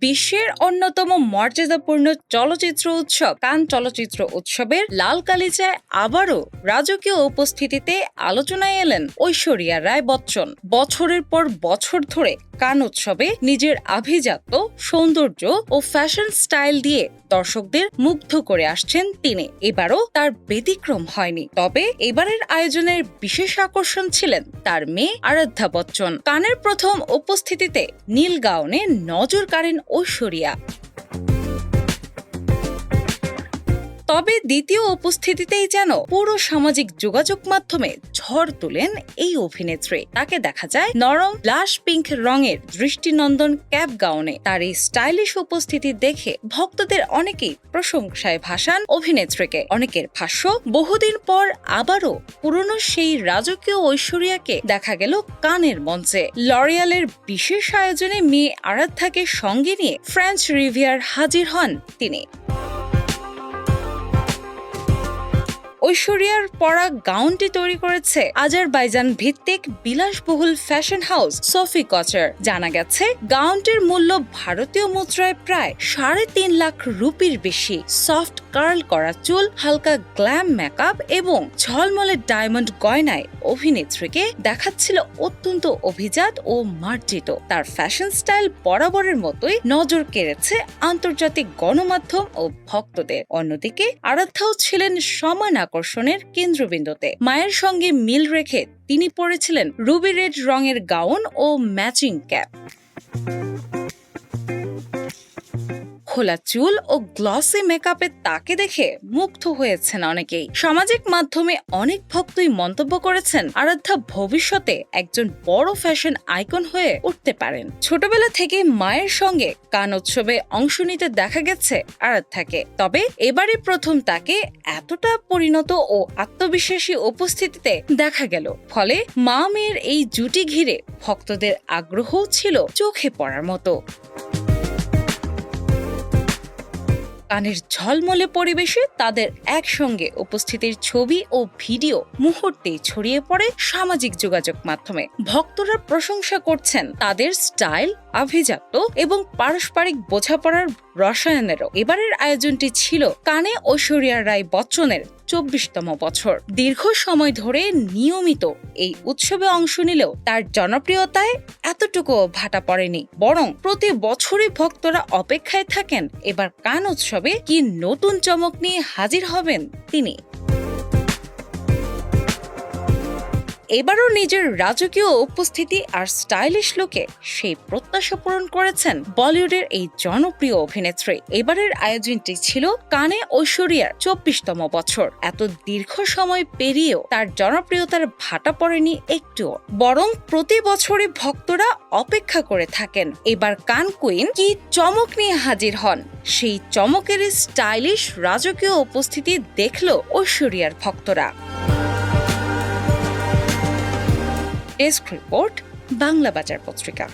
বিশ্বের অন্যতম মর্যাদাপূর্ণ চলচ্চিত্র উৎসব কান চলচ্চিত্র উৎসবের লাল গালিচায় আবারও রাজকীয় উপস্থিতিতে আলোচনায় এলেন ঐশ্বরিয়া রায় বচ্চন। বছরের পর বছর ধরে কান উৎসবে নিজের আভিজাত্য, সৌন্দর্য ও ফ্যাশন স্টাইল দিয়ে দর্শকদের মুগ্ধ করে আসছেন তিনি। এবারও তার ব্যতিক্রম হয়নি। তবে এবারের আয়োজনের বিশেষ আকর্ষণ ছিলেন তার মেয়ে আরাধ্যা বচ্চন। কানের প্রথম উপস্থিতিতে নীল গাউনে নজর কাড়েন ঐশ্বরিয়া। তবে দ্বিতীয় উপস্থিতিতেই যেন পুরো সামাজিক যোগাযোগ মাধ্যমে ঝড় তুলেন এই অভিনেত্রী। তাকে দেখা যায় নরম ব্লাশ পিঙ্ক রঙের দৃষ্টিনন্দন ক্যাপ গাউনে। তার এই স্টাইলিশ উপস্থিতি দেখে ভক্তদের অনেকেই প্রশংসায় ভাসান অভিনেত্রীকে। অনেকের ভাষ্য, বহুদিন পর আবারও পুরনো সেই রাজকীয় ঐশ্বরিয়াকে দেখা গেল কানের মঞ্চে। লরিয়ালের বিশেষ আয়োজনে মেয়ে আরাধ্যাকে সঙ্গে নিয়ে ফ্রেঞ্চ রিভিয়ার হাজির হন তিনি। ঐশ্বরিয়ার পরা গাউনটি তৈরি করেছে আজারবাইজান ভিত্তিক বিলাসবহুল ফ্যাশন হাউস সোফি কচার। জানা গেছে, গাউনটির মূল্য ভারতীয় মুদ্রায় প্রায় 3.5 লাখ রুপির বেশি। সফট কার্ল করা চুল, হালকা গ্ল্যাম মেকআপ এবং ঝলমলে ডায়মন্ড গয়নায় অভিনেত্রীকে দেখাচ্ছিল অত্যন্ত অভিজাত ও মার্জিত। তার ফ্যাশন স্টাইল বরাবরের মতোই নজর কেড়েছে আন্তর্জাতিক গণমাধ্যম ও ভক্তদের। অন্যদিকে আরাধ্যাও ছিলেন সমান আকর্ষণের কেন্দ্রবিন্দুতে। মায়ের সঙ্গে মিল রেখে তিনি পরেছিলেন রুবি রেড রঙের গাউন ও ম্যাচিং ক্যাপ। খোলা চুল ও গ্লসি মেকআপে তাকে দেখে মুগ্ধ হয়েছেন অনেকেই। সামাজিক মাধ্যমে অনেক ভক্তই মন্তব্য করেছেন, আরাধ্যা ভবিষ্যতে একজন বড় ফ্যাশন আইকন হয়ে উঠতে পারেন। ছোটবেলা থেকে মায়ের সঙ্গে কান উৎসবে অংশ নিতে দেখা গেছে আরাধ্যাকে। তবে এবারে প্রথম তাকে এতটা পরিণত ও আত্মবিশ্বাসী উপস্থিতিতে দেখা গেল। ফলে মা মেয়ের এই জুটি ঘিরে ভক্তদের আগ্রহ ছিল চোখে পড়ার মতো। কানের ঝলমলে পরিবেশে তাদের একসঙ্গে উপস্থিতির ছবি ও ভিডিও মুহূর্তেই ছড়িয়ে পড়ে সামাজিক যোগাযোগ মাধ্যমে। ভক্তরা প্রশংসা করছেন তাদের স্টাইল, আভিজাত্য এবং পারস্পরিক বোঝাপড়ার রসায়নেরও। এবারের আয়োজনটি ছিল কানে ঐশ্বরিয়া রায় বচ্চনের 24তম বছর। দীর্ঘ সময় ধরে নিয়মিত এই উৎসবে অংশ নিলেও তার জনপ্রিয়তায় এতটুকুও ভাটা পড়েনি। বরং প্রতি বছরই ভক্তরা অপেক্ষায় থাকেন এবার কান উৎসবে কি নতুন চমক নিয়ে হাজির হবেন তিনি। এবারও নিজের রাজকীয় উপস্থিতি আর স্টাইলিশ লুকে সেই প্রত্যাশা পূরণ করেছেন বলিউডের এই জনপ্রিয় অভিনেত্রী। এবারের আয়োজনটি ছিল কানে ঐশ্বরিয়ার 24তম বছর। এত দীর্ঘ সময় পেরিয়েও তার জনপ্রিয়তার ভাটা পড়েনি একটুও, বরং প্রতি বছরই ভক্তরা অপেক্ষা করে থাকেন এবার কান কুইন কি চমক নিয়ে হাজির হন। সেই চমকের স্টাইলিশ রাজকীয় উপস্থিতি দেখল ঐশ্বরিয়ার ভক্তরা। ডেস্ক রিপোর্ট, বাংলা বাজার পত্রিকা।